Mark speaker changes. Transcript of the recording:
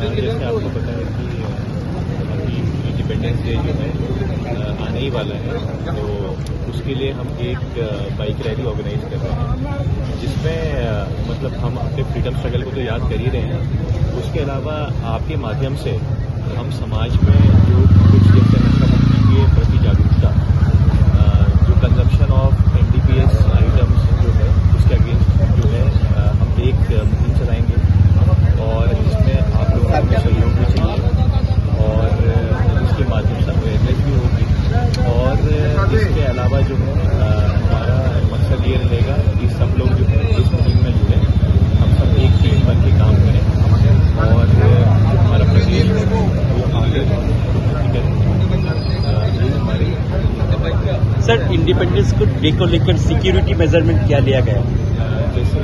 Speaker 1: जैसे आपको पता है कि अभी इंडिपेंडेंस डे जो है आने ही वाला है, तो उसके लिए हम एक बाइक रैली ऑर्गेनाइज कर रहे हैं, जिसमें मतलब हम अपने फ्रीडम स्ट्रगल को तो याद कर ही रहे हैं, उसके अलावा आपके माध्यम से हम समाज में जो कुछ जैसे मतलब के प्रति जागरूकता, जो कंजम्पशन ऑफ एनडीपीएस आइटम्स जो है उसके अगेंस्ट जो है हम एक मुहिम चलाएंगे, और इसमें आप लोगों को सहयोग भी चाहिए और इसके माध्यम से अवेयरनेस भी होगी। और इसके अलावा जो है हमारा मकसद ये रहेगा कि सब लोग जो है इस मुहिम में जुड़े, हम सब एक टीम बन के काम करें और जो हमारा प्रदेश है वो आगे करें।
Speaker 2: सर, इंडिपेंडेंस डे को लेकर सिक्योरिटी मेजरमेंट क्या लिया गया?
Speaker 1: जैसे